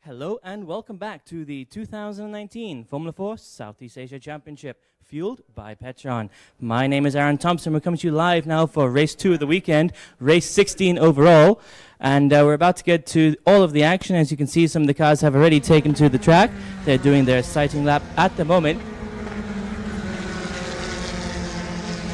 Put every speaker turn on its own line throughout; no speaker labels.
Hello and welcome back to the 2019 Formula 4 Southeast Asia Championship, fueled by Petron. My name is Aaron Thompson. We're coming to you live now for race 2 of the weekend, race 16 overall. And we're about to get to all of the action. As you can see, some of the cars have already taken to the track. They're doing their sighting lap at the moment.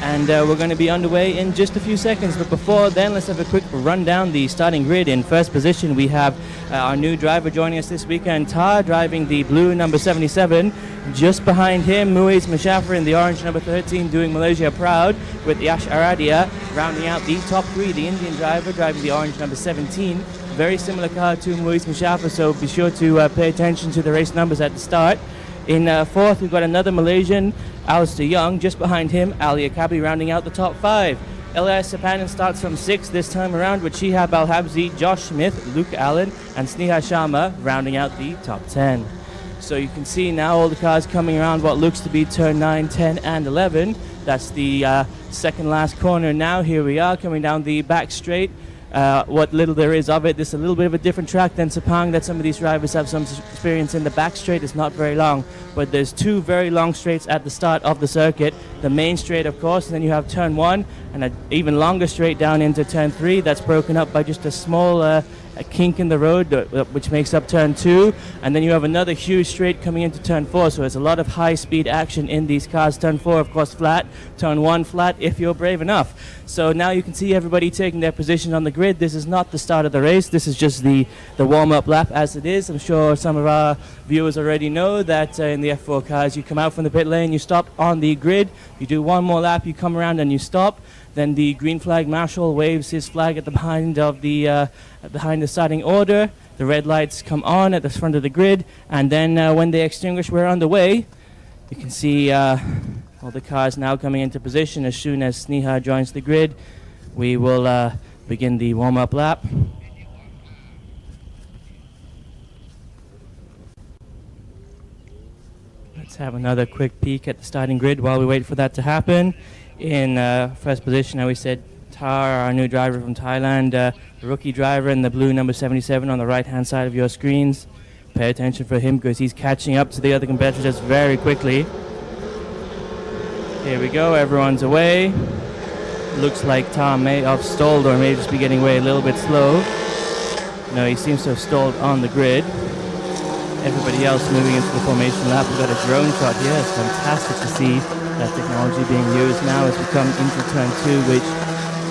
And we're going to be underway in just a few seconds. But before then, let's have a quick run down the starting grid. In first position, we have our new driver joining us this weekend, Tar, driving the blue number 77. Just behind him, Muiz Mushafir in the orange number 13, doing Malaysia proud, with Yash Aradia rounding out the top three. The Indian driver driving the orange number 17. Very similar car to Muiz Mushafir, so be sure to pay attention to the race numbers at the start. In fourth, we've got another Malaysian, Alistair Young. Just behind him, Ali Akabi rounding out the top five. Elias Sapanen starts from sixth this time around, with Shihab Al-Habzi, Josh Smith, Luke Allen, and Sneha Sharma rounding out the top 10. So you can see now all the cars coming around what looks to be turn 9, 10, and 11. That's the second last corner now. Here we are coming down the back straight. What little there is of it, this is a little bit of a different track than Sepang, that some of these drivers have some experience in. The back straight is not very long, but there's two very long straights at the start of the circuit. The main straight, of course, and then you have turn 1 and an even longer straight down into turn 3 that's broken up by just a small a kink in the road, which makes up turn 2, and then you have another huge straight coming into turn 4. So there's a lot of high speed action in these cars. Turn 4, of course, flat. Turn 1 flat if you're brave enough. So now you can see everybody taking their position on the grid. This is not the start of the race. This is just the warm-up lap as it is. I'm sure some of our viewers already know that in the F4 cars, you come out from the pit lane, you stop on the grid, you do one more lap, you come around and you stop. Then the green flag marshal waves his flag at the behind the starting order. The red lights come on at the front of the grid, and then when they extinguish, we're on the way. You can see all the cars now coming into position. As soon as Sneha joins the grid, we will begin the warm-up lap. Let's have another quick peek at the starting grid while we wait for that to happen. In first position, now we said Tar, our new driver from Thailand, the rookie driver in the blue number 77 on the right-hand side of your screens. Pay attention for him because he's catching up to the other competitors very quickly. Here we go, everyone's away. Looks like Tar may have stalled or may just be getting away a little bit slow. No, he seems to have stalled on the grid. Everybody else moving into the formation lap. We've got a drone shot here. It's fantastic to see that technology being used now as we come into turn 2, which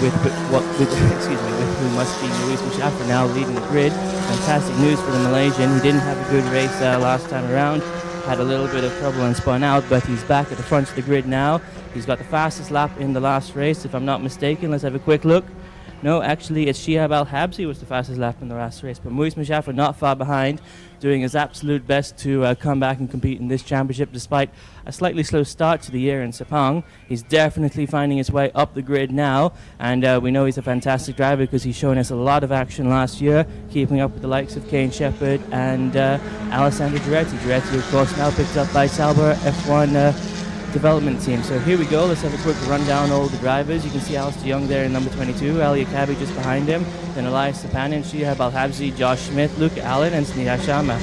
with who must be Muiz Mushafir now leading the grid. Fantastic news for the Malaysian. He didn't have a good race last time around. Had a little bit of trouble and spun out, but he's back at the front of the grid now. He's got the fastest lap in the last race, if I'm not mistaken. Let's have a quick look. No, actually, it's Shihab Al-Habzi was the fastest lap in the last race, but Muiz Mushafir not far behind, doing his absolute best to come back and compete in this championship despite a slightly slow start to the year in Sepang. He's definitely finding his way up the grid now, and we know he's a fantastic driver because he's shown us a lot of action last year, keeping up with the likes of Kane Shepherd and Alessandro Giretti. Giretti, of course, now picked up by Sauber F1 development team. So here we go. Let's have a quick run down all the drivers. You can see Alistair Young there in number 22, Ali Akabi just behind him, then Elias Sapanen, Shihab Al-Habzi, Josh Smith, Luke Allen, and Sneha Sharma.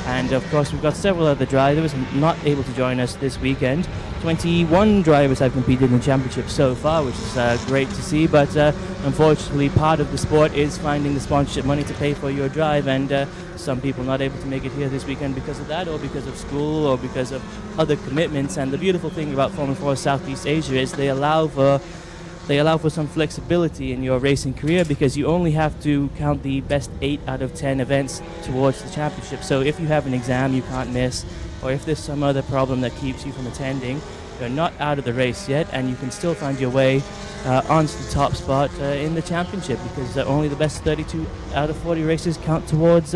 And of course, we've got several other drivers not able to join us this weekend. 21 drivers have competed in the championship so far, which is great to see, but unfortunately part of the sport is finding the sponsorship money to pay for your drive, and some people not able to make it here this weekend because of that, or because of school, or because of other commitments. And the beautiful thing about Formula 4 Southeast Asia is they allow for some flexibility in your racing career, because you only have to count the best 8 out of 10 events towards the championship. So if you have an exam you can't miss, or if there's some other problem that keeps you from attending, you're not out of the race yet, and you can still find your way onto the top spot in the championship, because only the best 32 out of 40 races count towards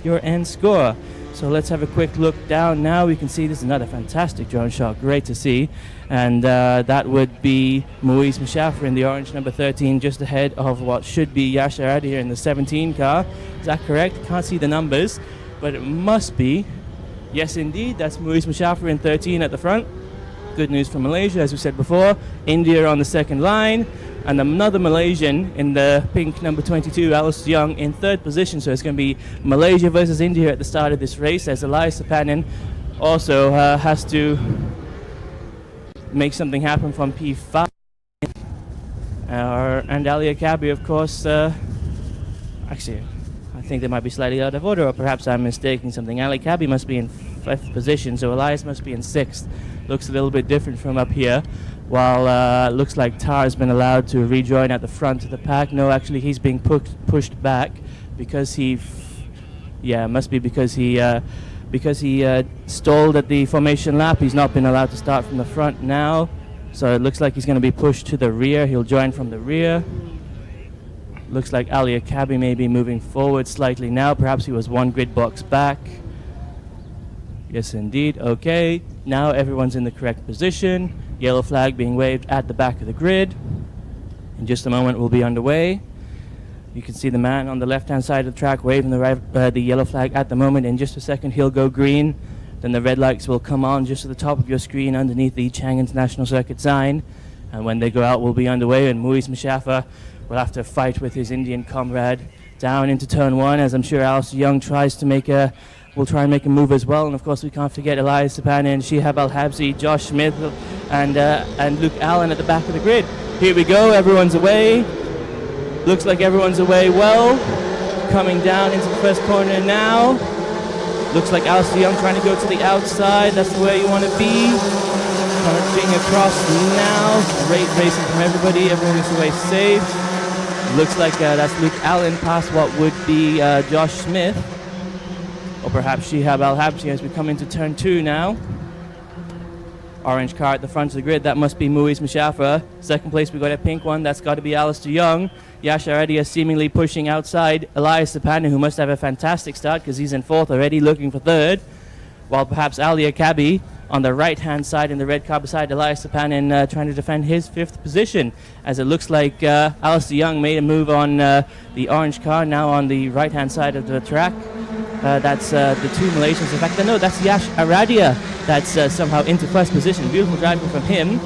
your end score. So let's have a quick look down now. We can see this is another fantastic drone shot, great to see. And that would be Muiz Mushafir in the orange number 13, just ahead of what should be Yasha Aradi here in the 17 car. Is that correct? Can't see the numbers, but it must be. Yes, indeed, that's Muiz Mushafir in 13 at the front. Good news for Malaysia, as we said before. India on the second line. And another Malaysian in the pink number 22, Alistair Young, in third position. So it's going to be Malaysia versus India at the start of this race, as Elias Sapanen also has to make something happen from P5. And Ali Akabi, of course, actually, I think they might be slightly out of order, or perhaps I'm mistaking something. Ali Akabi must be in 5th position, so Elias must be in 6th. Looks a little bit different from up here. While looks like Tar has been allowed to rejoin at the front of the pack. No, actually, he's being pushed back because must be because he stalled at the formation lap. He's not been allowed to start from the front now. So it looks like he's going to be pushed to the rear. He'll join from the rear. Looks like Ali Akabi may be moving forward slightly now. Perhaps he was one grid box back. Yes, indeed. Okay. Now everyone's in the correct position. Yellow flag being waved at the back of the grid. In just a moment, we'll be underway. You can see the man on the left-hand side of the track waving the yellow flag at the moment. In just a second, he'll go green. Then the red lights will come on just at the top of your screen underneath the Chang International Circuit sign. And when they go out, we'll be underway. And Muiz Mushaffer will have to fight with his Indian comrade down into turn 1, as I'm sure Alistair Young will try and make a move as well. And of course, we can't forget Elias Sapanen, Shihab Al-Habsi, Josh Smith, and Luke Allen at the back of the grid. Here we go. Everyone's away. Looks like everyone's away well. Coming down into the first corner now. Looks like Alistair Young trying to go to the outside. That's the way you want to be. Coming across now. Great racing from everybody. Everyone is away safe. Looks like that's Luke Allen past what would be Josh Smith. Or perhaps Shihab Al-Habsi as we come into turn 2 now. Orange car at the front of the grid. That must be Muiz Mushaffer. Second place, we got a pink one. That's got to be Alistair Young. Yasha Aradia seemingly pushing outside Elias Sapanen, who must have a fantastic start because he's in 4th already, looking for 3rd. While perhaps Ali Akabi on the right-hand side in the red car beside Elias Sapanen trying to defend his 5th position. As it looks like Alistair Young made a move on the orange car, now on the right-hand side of the track. That's the two Malaysians. In fact, no, that's Yash Aradia that's somehow into 1st position. Beautiful driving from him.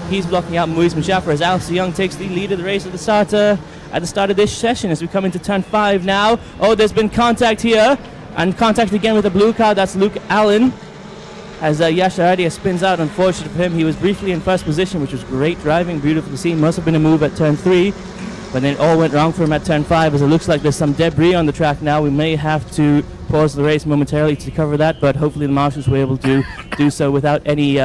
He's blocking out Muiz Mushaffer as Alistair Young takes the lead of the race at the start of this session as we come into turn 5 now. Oh, there's been contact here. And contact again with the blue car. That's Luke Allen. As Yash Aradia spins out, unfortunate for him. He was briefly in 1st position, which was great driving. Beautiful to see. Must have been a move at turn 3. But then it all went wrong for him at turn 5, as it looks like there's some debris on the track now. We may have to pause the race momentarily to cover that, but hopefully the marshals were able to do so without any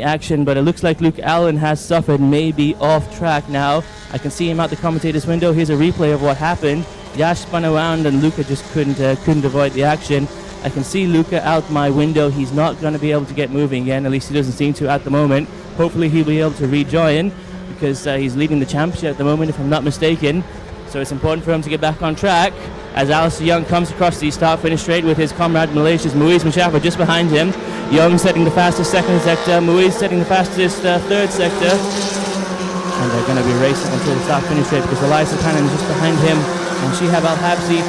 action. But it looks like Luke Allen has suffered, maybe off track now. I can see him out the commentator's window. Here's a replay of what happened. Yash spun around and Luca just couldn't avoid the action. I can see Luca out my window. He's not going to be able to get moving again, at least he doesn't seem to at the moment. Hopefully he'll be able to rejoin, because he's leading the championship at the moment, if I'm not mistaken. So it's important for him to get back on track as Alistair Young comes across the start-finish straight with his comrade Malaysia's Muiz Mushaffer just behind him. Young setting the fastest 2nd sector, Muiz setting the fastest 3rd sector. And they're going to be racing until the start-finish straight because Elias Sapanen is just behind him. And Shihab Al-Habsi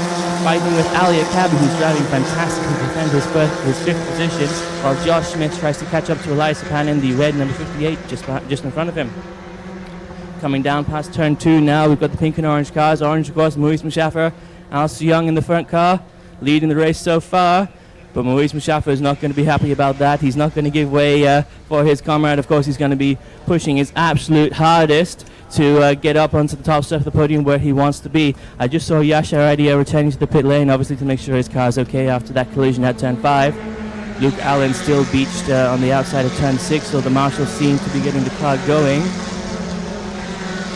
fighting with Ali Akabi, who's driving fantastically to defend his 5th position, while Josh Smith tries to catch up to Elias Sapanen, the red number 58, just in front of him. Coming down past turn 2 now, we've got the pink and orange cars. Orange, of course, Muiz Mushaffer. Alistair Young in the front car, leading the race so far. But Muiz Mushaffer is not going to be happy about that. He's not going to give way for his comrade. Of course, he's going to be pushing his absolute hardest to get up onto the top step of the podium where he wants to be. I just saw Yasha Aradia returning to the pit lane, obviously to make sure his car's okay after that collision at turn 5. Luke Allen still beached on the outside of turn 6, so the marshals seem to be getting the car going.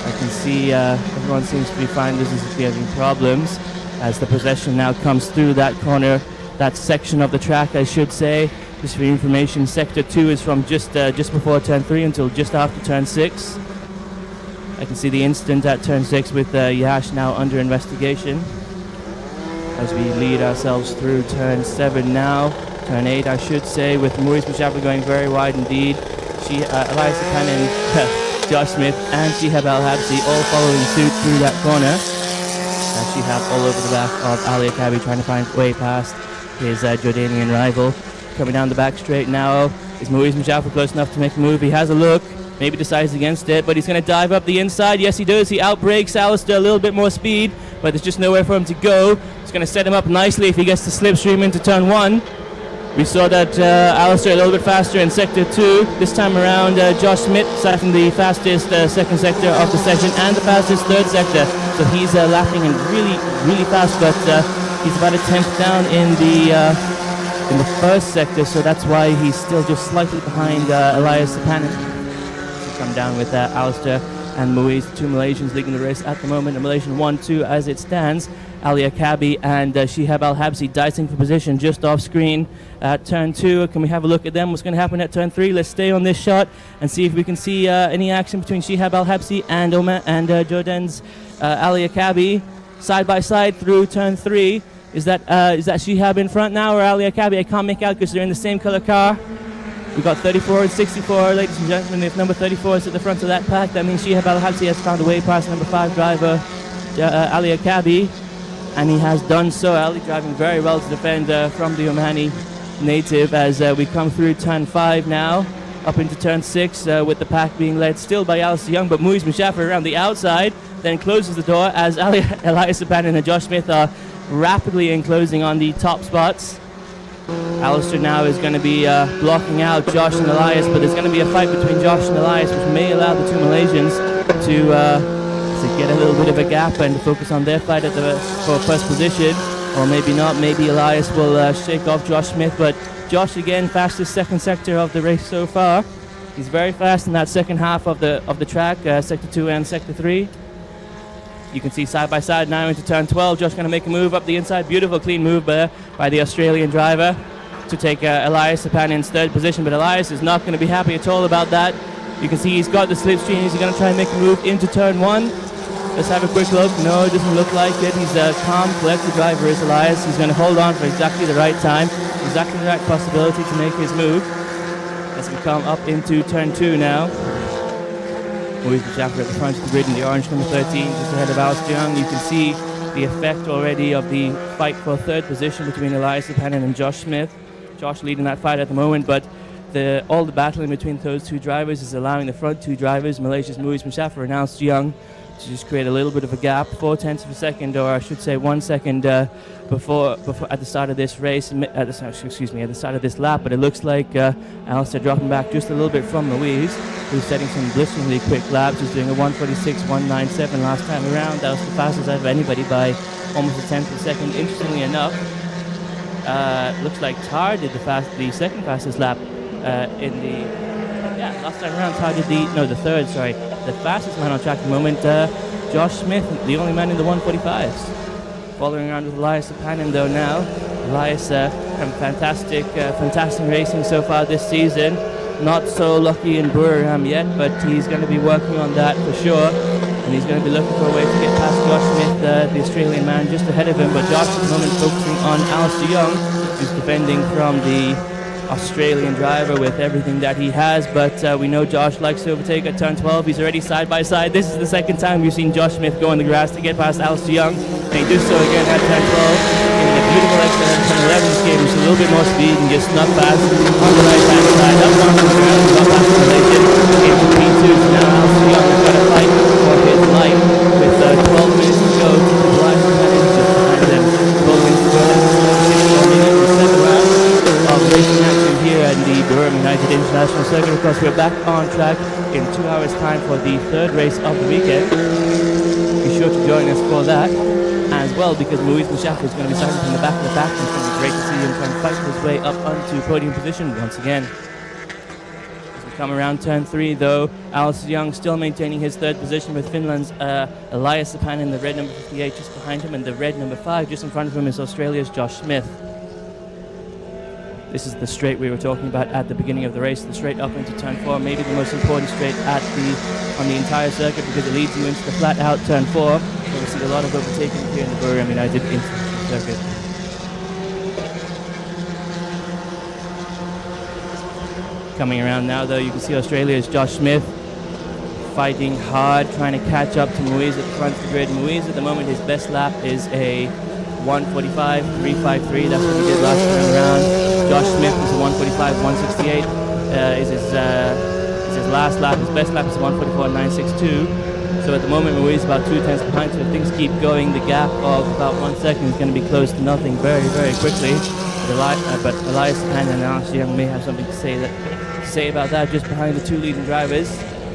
I can see everyone seems to be fine. This is having problems as the possession now comes through that corner, that section of the track, I should say. Just for your information, sector 2 is from just before turn 3 until just after turn 6. I can see the incident at turn 6 with Yash now under investigation. As we lead ourselves through turn 7 now, turn 8 I should say, with Muiz Mushaffer going very wide indeed. Elias Sapanen, Josh Smith and Shihab Al-Habsi all following suit through that corner. Shihab all over the back of Ali Akabi trying to find way past his Jordanian rival. Coming down the back straight now is Muiz Mushaffer close enough to make a move. He has a look. Maybe decides against it, but he's going to dive up the inside. Yes, he does. He outbrakes Alistair, a little bit more speed, but there's just nowhere for him to go. It's going to set him up nicely if he gets the slipstream into turn 1. We saw that Alistair a little bit faster in sector 2. This time around, Josh Smith starting the fastest second sector of the session and the fastest third sector. So he's lapping in really, really fast, but he's about a 10th down in the first sector, so that's why he's still just slightly behind Elias Sapanen. So come down with Alistair and Moise, two Malaysians leading the race at the moment. A Malaysian 1-2 as it stands. Alia Kabi and Shihab Al-Habsi dicing for position just off screen at turn 2. Can we have a look at them? What's going to happen at turn 3? Let's stay on this shot and see if we can see any action between Shihab Al-Habsi and Jordan's Alia Kabi side by side through turn 3. Is that Shihab in front now or Alia Kabi? I can't make out because they're in the same color car. We've got 34 and 64, ladies and gentlemen. If number 34 is at the front of that pack, that means Shihab Al-Habsi has found a way past number 5 driver Alia Kabi. And he has done so. Ali driving very well to defend from the Omani native as we come through turn 5 now, up into turn 6 with the pack being led still by Alistair Young, but Moise Mushafir around the outside, then closes the door as Elias Sapanen and Josh Smith are rapidly enclosing on the top spots. Alistair now is going to be blocking out Josh and Elias, but there's going to be a fight between Josh and Elias, which may allow the two Malaysians to get a little bit of a gap and focus on their fight for first position, or maybe not. Maybe Elias will shake off Josh Smith, but Josh again fastest second sector of the race so far. He's very fast in that second half of the track, sector 2 and sector 3. You can see side by side now into turn 12. Josh going to make a move up the inside. Beautiful clean move by the Australian driver to take Elias Sapanen's third position, but Elias is not going to be happy at all about that. You can see he's got the slipstream. He's going to try and make a move into turn 1. Let's have a quick look. No, it doesn't look like it. He's a calm, collected driver is Elias. He's going to hold on for exactly the right time, exactly the right possibility to make his move. As we come up into turn 2 now. Moise Mushafir at the front of the grid in the orange number 13, just ahead of Alistair Young. You can see the effect already of the fight for third position between Elias Sapanen and Josh Smith. Josh leading that fight at the moment, but all the battling between those two drivers is allowing the front two drivers, Malaysia's Moise Mushafir and Alistair Young, to just create a little bit of a gap, 0.4 of a second, or I should say 1 second before at the start of this race, at the start of this lap. But it looks like Alistair dropping back just a little bit from Moise, who's setting some blisteringly quick laps. He's doing a 1:46.197 last time around. That was the fastest out of anybody by almost a 10th of a second. Interestingly enough, looks like Tar did the second fastest lap last time around. Tar did the third, sorry. The fastest man on track at the moment, Josh Smith, the only man in the 145s. Following around with Elias Sapanen though now. Elias having fantastic racing so far this season. Not so lucky in Buriram yet, but he's going to be working on that for sure. And he's going to be looking for a way to get past Josh Smith, the Australian man, just ahead of him. But Josh at the moment focusing on Alistair Young, who's defending from the Australian driver with everything that he has, but we know Josh likes to overtake at turn 12. He's already side by side. This is the second time we've seen Josh Smith go on the grass to get past Alistair Young, and he does so again at turn 12. Giving a beautiful exit at turn 11, just gave him a little bit more speed and just snuck past on the right hand side. Up on the ground, got past the Malaysian, came to P2, so now Alistair Young has got to fight for his life with 12 minutes to go. Elias Sapanen just behind them. 12 minutes to go. The 7th round of racing action here at the Buriram United International Circuit. Of course, we're back on track in 2 hours' time for the third race of the weekend. Be sure to join us for that as well, because Moise Mushafir is going to be starting from the back of the pack. It's going to be great to see him trying to fight his way up onto podium position once again. As we come around turn 3 though, Alistair Young still maintaining his third position with Finland's Elias Sapanen, the red number 58 just behind him, and the red number 5 just in front of him is Australia's Josh Smith. This is the straight we were talking about at the beginning of the race, the straight up into turn 4, maybe the most important straight on the entire circuit, because it leads you into the flat out turn 4. So we see a lot of overtaking here in the Buriram United International Circuit. Coming around now though, you can see Australia's Josh Smith fighting hard, trying to catch up to Moise at the front of the grid. Moise at the moment, his best lap is a 1:45.353. That's what he did last time around. Josh Smith is a 1:45.168. Is his his last lap. His best lap is 1:44.962. So at the moment, Muiz is about 2 tenths behind. So if things keep going, the gap of about 1 second is going to be close to nothing very, very quickly. But Elias Pan and Alex Young may have something to say about that just behind the two leading drivers.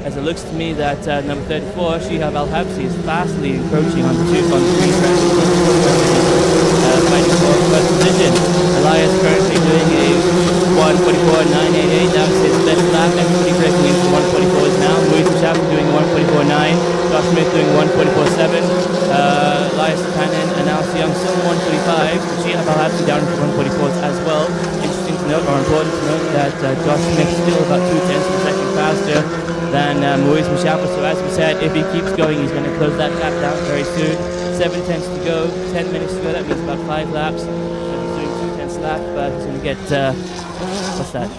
As it looks to me that number 34, Shihab Al-Habsi, is fastly encroaching on the three drivers, fighting for first position. Elias currently doing a 1:44.988. That was his best lap. Everybody breaking into 1:44s now. Muiz Mouchappa doing 1:44.9. Josh Smith doing 1:44.7. Elias Panin and Alex Young still 1:45. Shihab Al-Habsi down to 1:44s as well. Interesting to note, or important to note, that Josh Smith still about 2 tenths of a second faster than Muiz Mouchappa. So as we said, if he keeps going, he's going to close that gap down very soon. 7 tenths to go, 10 minutes to go. That means about 5 laps. So he's doing 2 tenths lap, but he's going to get what's that?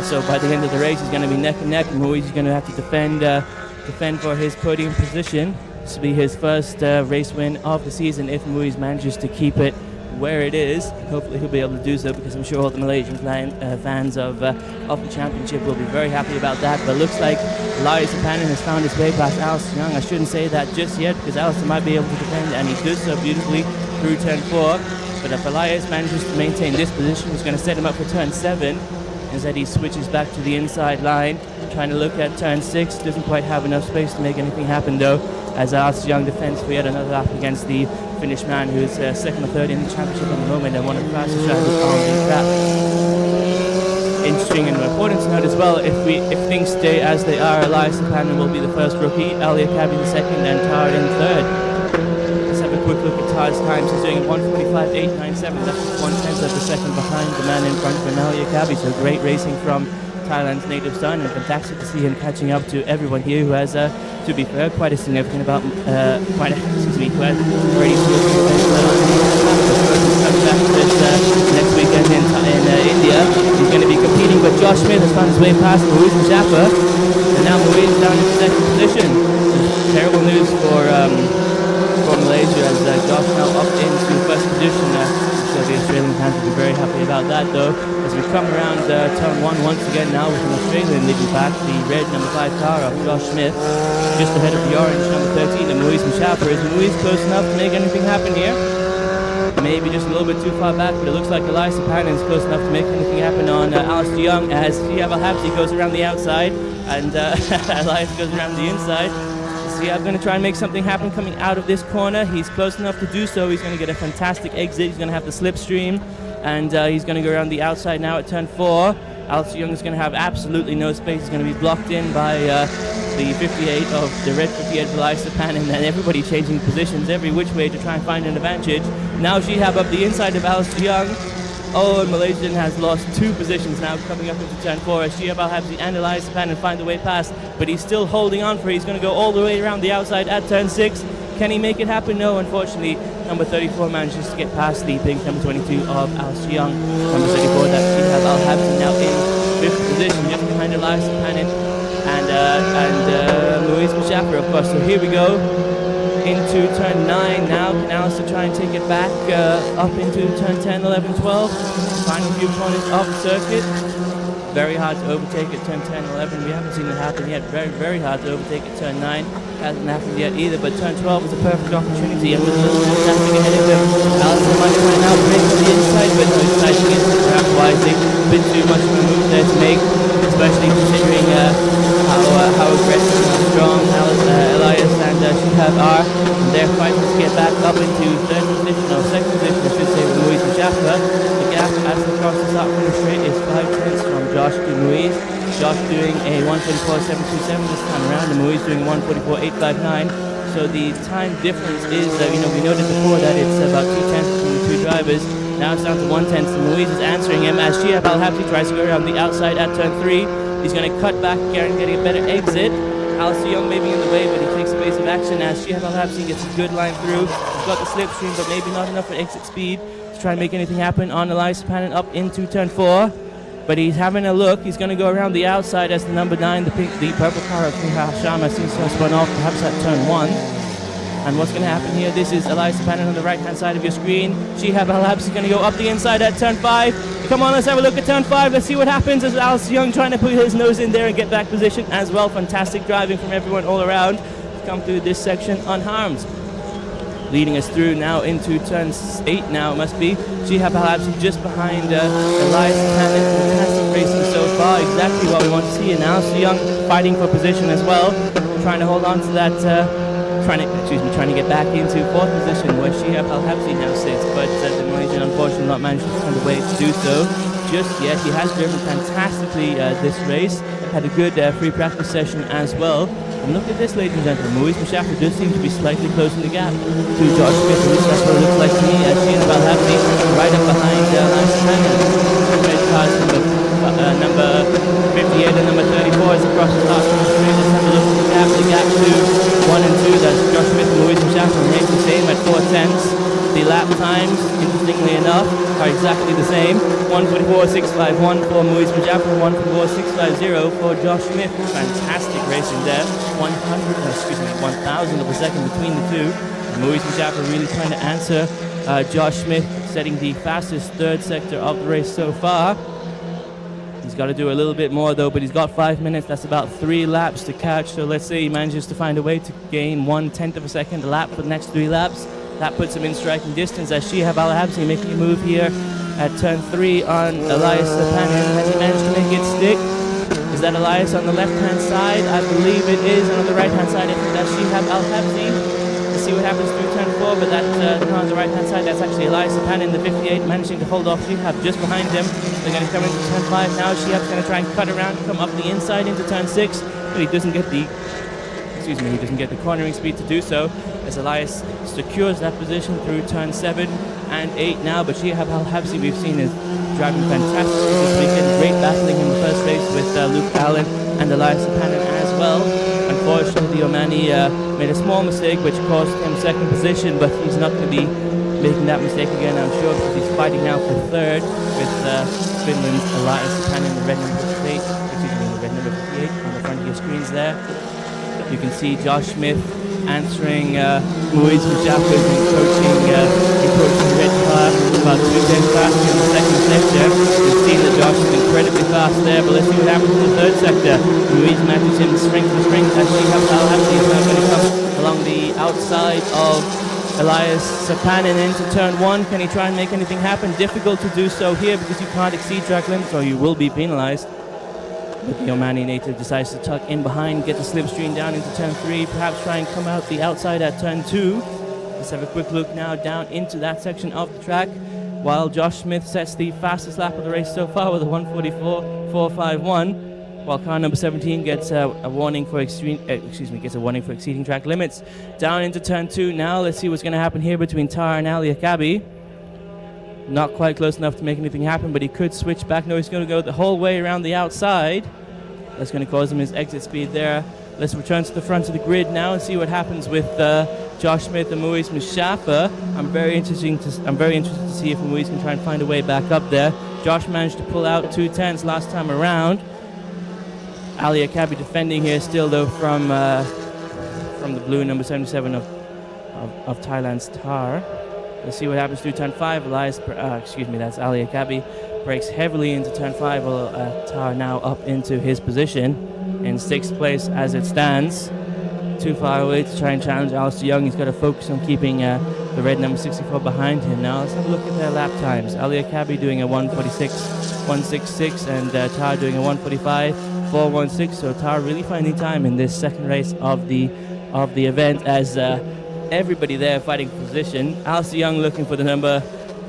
So by the end of the race, he's going to be neck and neck. Muiz is going to have to defend for his podium position. This will be his first race win of the season if Muiz manages to keep it where it is. Hopefully he'll be able to do so, because I'm sure all the Malaysian fans of the championship will be very happy about that. But looks like Elias Panin has found his way past Alistair Young. I shouldn't say that just yet, because Alistair might be able to defend, and he does so beautifully through turn 4. But if Elias manages to maintain this position, he's going to set him up for turn 7. Instead he switches back to the inside line, trying to look at turn 6. Doesn't quite have enough space to make anything happen though, as Alistair Young defends for yet another lap against the Finnish man, who's second or third in the championship at the moment and one of the fastest drivers on the track. Interesting and important to note as well, if things stay as they are, Elias Panin will be the first rookie, Ali Akabi the second, and Tar in third. Let's have a quick look at Tar's times. He's doing 1:45.897. That's 1 tenth of a second behind the man in front of Ali Akabi. So great racing from Thailand's native son, and fantastic to see him catching up to everyone here who has, to be fair, quite a significant amount, who has already next weekend in India. He's going to be competing, but Josh Smith has found his way past Muiz Mouchappa, and now Muiz is down in second position. Terrible news for Malaysia, as Josh now up into first position. So the Australian fans will be very happy about that though. As we come around turn 1 once again now with an Australian leading back, the red number 5 car of Josh Smith, just ahead of the orange number 13 of Muiz Mouchappa. Is Muiz close enough to make anything happen here? Maybe just a little bit too far back, but it looks like Elias Panin is close enough to make anything happen on Alistair Young, as Shihab Al-Habsi goes around the outside and Elias goes around the inside. I'm going to try and make something happen coming out of this corner. He's close enough to do so. He's going to get a fantastic exit. He's going to have the slipstream, and he's going to go around the outside now at turn 4. Alistair Young is going to have absolutely no space. He's going to be blocked in by the 58 of the red 58 of Elias Panin, and everybody changing positions every which way to try and find an advantage. Now Shihab up the inside of Alistair Young. Oh, and Malaysian has lost 2 positions now coming up into turn 4 as Shihab Al-Habsi and Elias Panin find the way past, but he's still holding on for it. He's going to go all the way around the outside at turn 6. Can he make it happen? No, unfortunately. Number 34 manages to get past the pink number 22 of Alistair Young. Number 34, that's Shihab Al-Habsi now in 5th position, just behind Elias Panin and Muiz Mouchappa, of course. So here we go. Into turn 9 now. Can Alistair try and take it back up into turn 10, 11, 12? Final few corners of the circuit. Very hard to overtake at turn 10, 11. We haven't seen it happen yet. Very, very hard to overtake at turn 9. Hasn't happened yet either, but turn 12 is a perfect opportunity. And with a little fantastic ahead of him, Alistair might try now break to the inside, but no deciding it perhaps wisely. A bit too much of a move there to make, especially considering how aggressive and strong Elias and Shihab are. And they're fighting to get back up into second position, I should say, with Muiz Mouchappa. The gap as they cross the start finish straight is 5 tenths from Josh to Muiz. Josh doing a 1:44.727 this time around, and Muiz doing 1:44.859. So the time difference is, we noted before that it's about 2 tenths between the 2 drivers. Now it's down to 1 tenth. Muiz is answering him as Shihab Al-Habsi tries to go around the outside at turn 3. He's going to cut back here and get a better exit. Alistair Young may be in the way, but he takes evasive action as Shihab Al-Habsi gets a good line through. He's got the slipstream, but maybe not enough for exit speed to try and make anything happen on Elias Panin up into turn 4. But he's having a look. He's going to go around the outside as the number 9, the purple car of Shama seems to have spun off, perhaps at turn 1. And what's going to happen here? This is Elias Panin on the right-hand side of your screen. Shihab Al-Habsi going to go up the inside at turn 5. Come on, let's have a look at turn 5. Let's see what happens as Alice Young trying to put his nose in there and get back position as well. Fantastic driving from everyone all around to come through this section unharmed. Leading us through now into turn 8 now, it must be. Shihab Al-Habsi just behind Elias Panin. Fantastic racing so far. Exactly what we want to see. And Alice Young fighting for position as well. Trying to hold on to that... trying to get back into 4th position where Shihab Al-Habsi now sits, but the Malaysian unfortunately not managed to find a way to do so just yet. He has driven fantastically this race, had a good free practice session as well. And look at this, ladies and gentlemen, Muiz Mushafir does seem to be slightly closing the gap to Josh Smith, at least that's what it looks like to me, as Shihab Al-Habsi right up behind Lance Hannon. Red cars number 58 and number 34 is across the last one. Let's have a look at the gap to 1 and 2. That's Josh Smith and Muiz Mushafir remain the same at 4:10s. The lap times, interestingly enough, are exactly the same. 1:44.651 for Muiz Mushafir, 1:44.650 for Josh Smith. Fantastic racing there. 1,000 of a second between the two. Muiz Mushafir really trying to answer Josh Smith, setting the fastest 3rd sector of the race so far. He's got to do a little bit more though, but he's got 5 minutes. That's about 3 laps to catch. So let's say he manages to find a way to gain 1/10 of a second a lap for the next 3 laps. That puts him in striking distance as Shihab Al-Habsi making a move here at turn 3 on Elias Panin. Has he managed to make it stick? Is that Elias on the left-hand side? I believe it is. And on the right-hand side, I think that's Shihab Al-Habsi. Let's see what happens through turn 4, but that on the right-hand side, that's actually Elias Panin, the 58, managing to hold off Shihab just behind him. They're going to come into turn 5 now. Shihab's going to try and cut around, come up the inside into turn 6, but he doesn't get the cornering speed to do so, as Elias secures that position through turn 7 and 8 now. But Shihab Al-Habsi, we've seen, is driving fantastically this weekend. Great battling in the first race with Luke Allen and Elias Panin as well. Unfortunately, the Omani made a small mistake which cost him 2nd position, but he's not going to be making that mistake again, I'm sure, because he's fighting now for 3rd with Finland's Elias Panin, the red number 58, the red number 58 on the front of your screens there. You can see Josh Smith answering Muiz Mushafir encroaching the red car about 2 faster in the 2nd sector. You've seen that Josh is incredibly fast there, but let's see what happens in the 3rd sector. Muiz matches him strength for strength as Shihab Al-Habsi is now going to come along the outside of Elias Panin into turn 1. Can he try and make anything happen? Difficult to do so here because you can't exceed track limits or you will be penalized. But the Omani native decides to tuck in behind, get the slipstream down into turn 3, perhaps try and come out the outside at turn 2. Let's have a quick look now down into that section of the track, while Josh Smith sets the fastest lap of the race so far with a 1:44.451, while car number 17 gets a warning for exceeding track limits. Down into turn 2 now. Let's see what's going to happen here between Tar and Ali Akabi. Not quite close enough to make anything happen, but he could switch back. No, he's going to go the whole way around the outside. That's going to cause him his exit speed there. Let's return to the front of the grid now and see what happens with Josh Smith and Muiz Mushafir. I'm very interested to see if Muiz can try and find a way back up there. Josh managed to pull out 2:10s last time around. Ali Akabi defending here still though from the blue number 77 of Thailand's Tar. Let's see what happens through turn 5. That's Ali Akabi. Brakes heavily into turn 5. Tar now up into his position in 6th place as it stands. Too far away to try and challenge Alistair Young. He's got to focus on keeping the red number 64 behind him. Now let's have a look at their lap times. Ali Akabi doing a 1:46.166 and Tar doing a 1:45.416. So Tar really finding time in this 2nd race of the event as everybody there fighting for position. Alistair Young looking for the number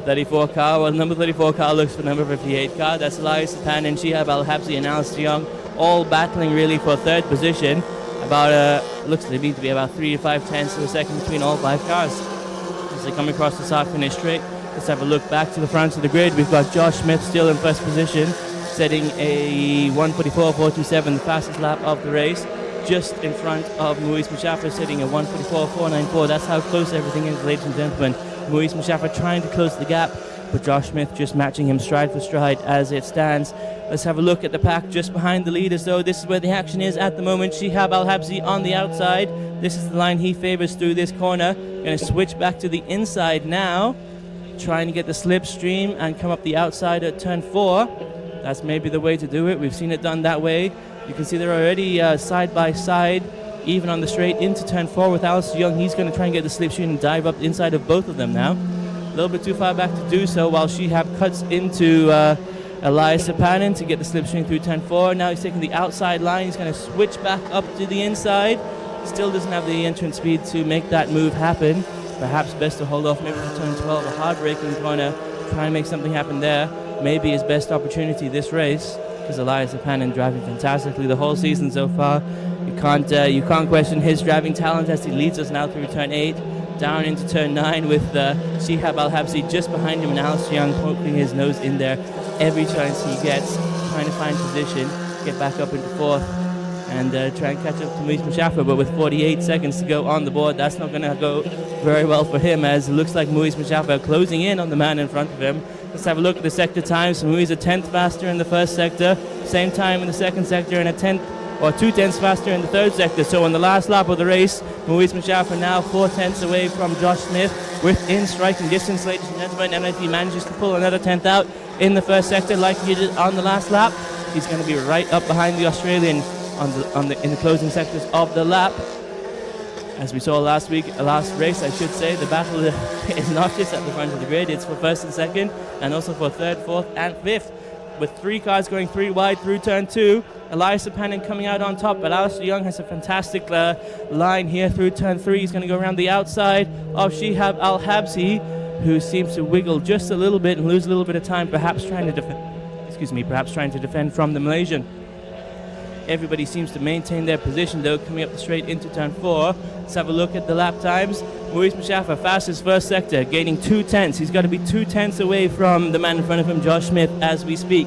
34 car. Well, number 34 car looks for number 58 car. That's Elias Panin, Shihab Al-Habsi and Alistair Young all battling really for 3rd position. About looks to be about 3 to 5 tenths of a second between all 5 cars as they come across the start finish straight. Let's have a look back to the front of the grid. We've got Josh Smith still in 1st position, setting a 1:44.427, the fastest lap of the race, just in front of Muiz Mushafir, sitting at 1:44.494. That's how close everything is, ladies and gentlemen. Muiz Mushafir trying to close the gap but Josh Smith just matching him stride for stride as it stands. Let's have a look at the pack just behind the leaders, though. This is where the action is at the moment. Shihab Al-Habsi on the outside. This is the line he favors through this corner. Going to switch back to the inside now, trying to get the slipstream and come up the outside at turn 4. That's maybe the way to do it. We've seen it done that way. You can see they're already side by side, even on the straight into turn 4 with Alistair Young. He's going to try and get the slipstream and dive up inside of both of them now. A little bit too far back to do so, while Shihab cuts into Elias Sapanin to get the slipstream through turn 4. Now he's taking the outside line. He's going to switch back up to the inside. Still doesn't have the entrance speed to make that move happen. Perhaps best to hold off maybe for turn 12, a hard-braking corner. Try and make something happen there. Maybe his best opportunity this race, because Elias Sapanin driving fantastically the whole season so far. You can't question his driving talent as he leads us now through turn 8. Down into turn 9 with Shihab Al-Habsi just behind him, and Alistair Young poking his nose in there every chance he gets, trying to find position, get back up into 4th, and try and catch up to Muiz Mushafa. But with 48 seconds to go on the board, that's not going to go very well for him, as it looks like Muiz Mushafa closing in on the man in front of him. Let's have a look at the sector times. So Muiz a 10th faster in the first sector, same time in the second sector, and a 10th or 2/10 faster in the third sector. So on the last lap of the race, Muiz Mushafa now 4/10 away from Josh Smith, within striking distance, ladies and gentlemen. And if he manages to pull another 10th out in the first sector like he did on the last lap, he's going to be right up behind the Australian in the closing sectors of the lap. As we saw last race, I should say, the battle is not just at the front of the grid, it's for first and second, and also for third, fourth, and fifth. With 3 cars going 3 wide through turn 2, Elias Sapanin coming out on top, but Alistair Young has a fantastic line here through turn 3. He's going to go around the outside of Shihab Al-Habsi, who seems to wiggle just a little bit and lose a little bit of time, perhaps trying to defend from the Malaysian. Everybody seems to maintain their position, though, coming up the straight into turn 4. Let's have a look at the lap times. Muiz Mushafa, fastest first sector, gaining 2/10. He's got to be 2/10 away from the man in front of him, Josh Smith, as we speak.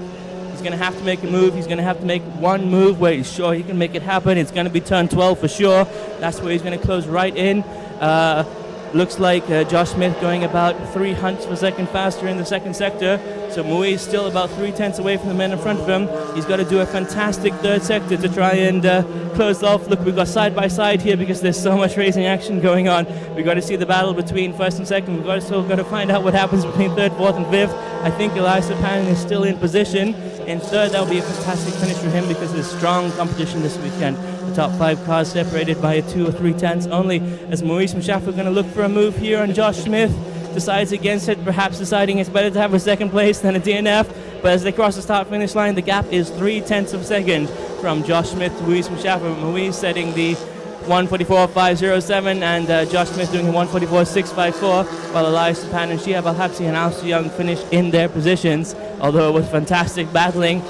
He's going to have to make a move. He's going to have to make one move where he's sure he can make it happen. It's going to be turn 12 for sure. That's where he's going to close right in. Looks like Josh Smith going about 300 per second faster in the second sector. So Muiz still about 3/10 away from the man in front of him. He's got to do a fantastic third sector to try and close off. Look, we've got side by side here because there's so much racing action going on. We've got to see the battle between first and second. We've still got to find out what happens between third, fourth, and fifth. I think Elias Sapanin is still in position. In third, that will be a fantastic finish for him because there's strong competition this weekend. The top 5 cars separated by 2 or 3 tenths only, as Muiz Mushafa going to look for a move here on Josh Smith. Decides against it, perhaps deciding it's better to have a second place than a DNF. But as they cross the start-finish line, the gap is 3/10 of a second from Josh Smith to Muiz Mushafa. Muiz setting the 1:44.507 and Josh Smith doing a 1:44.654, while Elias Sapanin, Shihab Al-Habsi and Alistair Young finished in their positions. Although it was fantastic battling,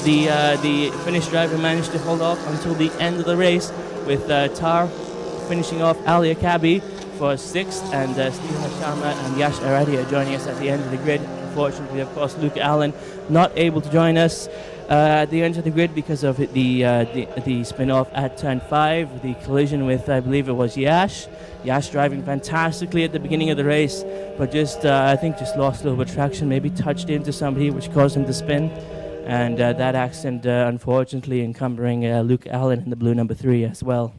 the Finnish driver managed to hold off until the end of the race, with Tar finishing off Ali Akabi for 6th, and Steve Hashama and Yash Aradia joining us at the end of the grid. Unfortunately, of course, Luke Allen not able to join us at the end of the grid because of the spin-off at turn 5, the collision with, I believe it was Yash. Yash driving fantastically at the beginning of the race, but I think just lost a little bit of traction, maybe touched into somebody, which caused him to spin. And that accident, unfortunately, encumbering Luke Allen in the blue number 3 as well.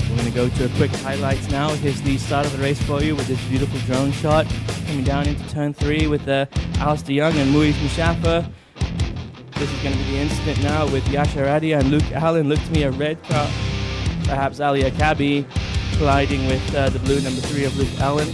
We're going to go to a quick highlights now. Here's the start of the race for you with this beautiful drone shot. Coming down into turn 3 with Alistair Young and Muiz Mushafa. This is going to be the incident now with Yash Aradia and Luke Allen. Look to me, a red car. Perhaps Ali Akabi colliding with the blue number 3 of Luke Allen.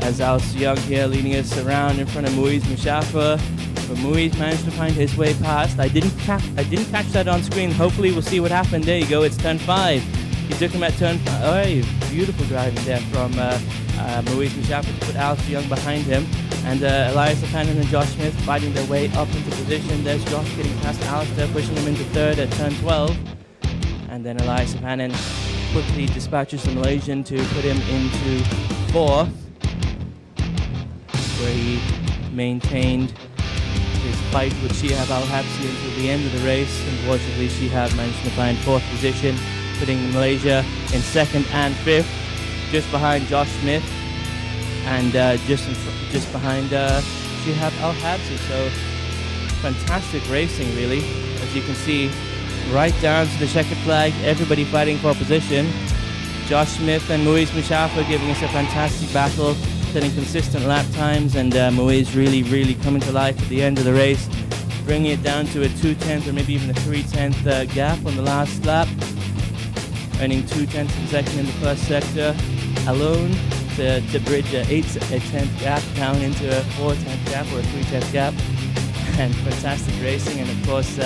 As Alistair Young here leading us around in front of Muiz Mushafa. But Muiz managed to find his way past. I didn't catch that on screen. Hopefully we'll see what happened. There you go, it's turn 5. He took him at turn 5. Oh, beautiful driving there from Muiz Mushafa to put Alistair Young behind him. And Elias Sapanin and Josh Smith fighting their way up into position. There's Josh getting past Alistair, pushing him into 3rd at turn 12. And then Elias Sapanin quickly dispatches the Malaysian to put him into 4th, where he maintained his fight with Shihab Al-Habsi until the end of the race. Unfortunately, Shihab managed to find 4th position, putting Malaysia in 2nd and 5th. just behind Josh Smith, and just behind Shihab Al-Habsi. So fantastic racing, really. As you can see, right down to the checkered flag, everybody fighting for position. Josh Smith and Muiz Mushafa giving us a fantastic battle, setting consistent lap times, and Muiz really coming to life at the end of the race, bringing it down to a 2/10 or maybe even a 3/10 gap on the last lap, earning 2/10 of a second in the first sector alone to bridge a 8/10 gap down into a 4/10 gap or a 3/10 gap. And fantastic racing, and of course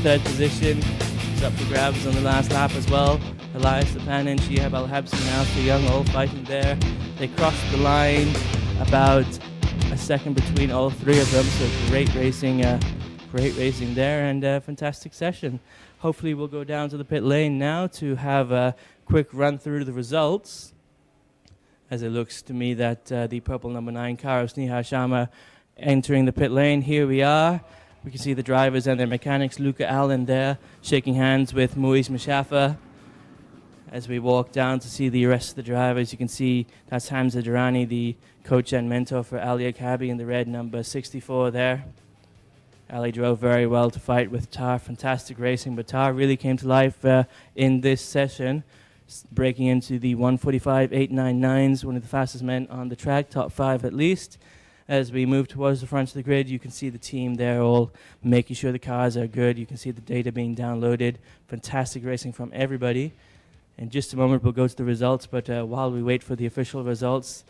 third position is up for grabs on the last lap as well. Elias Sapanin, Shihab Al-Habsi, and Alistair Young all fighting there. They crossed the line about a second between all three of them, so great racing there, and a fantastic session. Hopefully we'll go down to the pit lane now to have a quick run through the results, as it looks to me that the purple number 9 car of Snehal Sharma entering the pit lane. Here we are. We can see the drivers and their mechanics. Luca Allen there shaking hands with Muiz Mushafa. As we walk down to see the rest of the drivers, you can see that's Hamza Durrani, the coach and mentor for Ali Akabi in the red number 64 there. Ali drove very well to fight with Tar. Fantastic racing, but Tar really came to life in this session, breaking into the 1:45.899s, one of the fastest men on the track, top 5 at least. As we move towards the front of the grid, you can see the team there all making sure the cars are good. You can see the data being downloaded. Fantastic racing from everybody. In just a moment, we'll go to the results, but while we wait for the official results,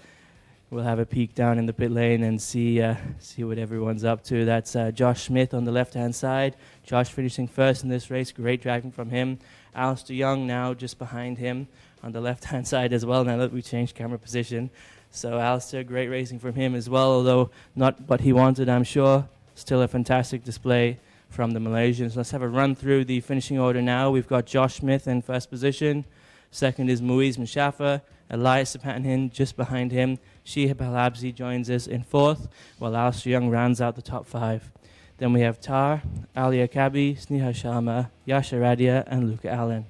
we'll have a peek down in the pit lane and see what everyone's up to. That's Josh Smith on the left-hand side. Josh finishing first in this race. Great driving from him. Alistair Young now just behind him on the left-hand side as well, now that we changed camera position. So Alistair, great racing from him as well, although not what he wanted, I'm sure. Still a fantastic display from the Malaysians. Let's have a run through the finishing order now. We've got Josh Smith in first position. Second is Muiz Mushafa. Elias Sapanin just behind him. Shihab Al-Habsi joins us in fourth, while Alistair Young rounds out the top 5. Then we have Tar, Ali Akabi, Snehal Sharma, Yasha Radia, and Luca Allen.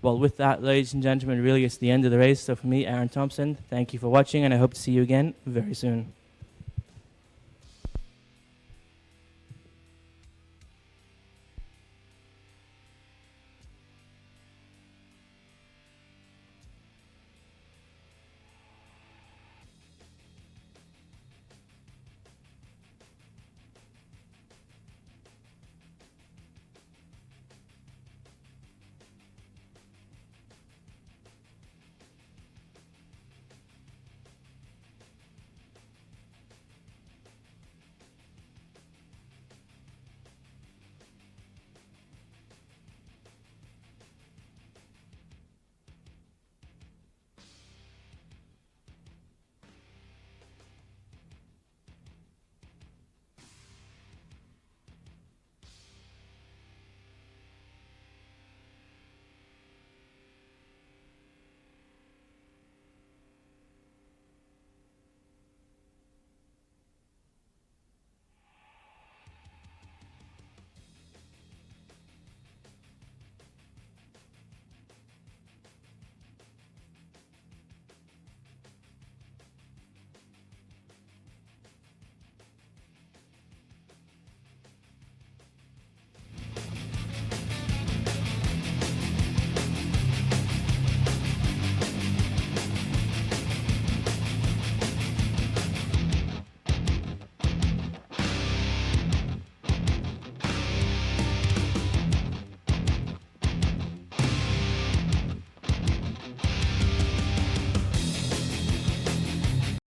Well, with that, ladies and gentlemen, really it's the end of the race. So for me, Aaron Thompson, thank you for watching, and I hope to see you again very soon.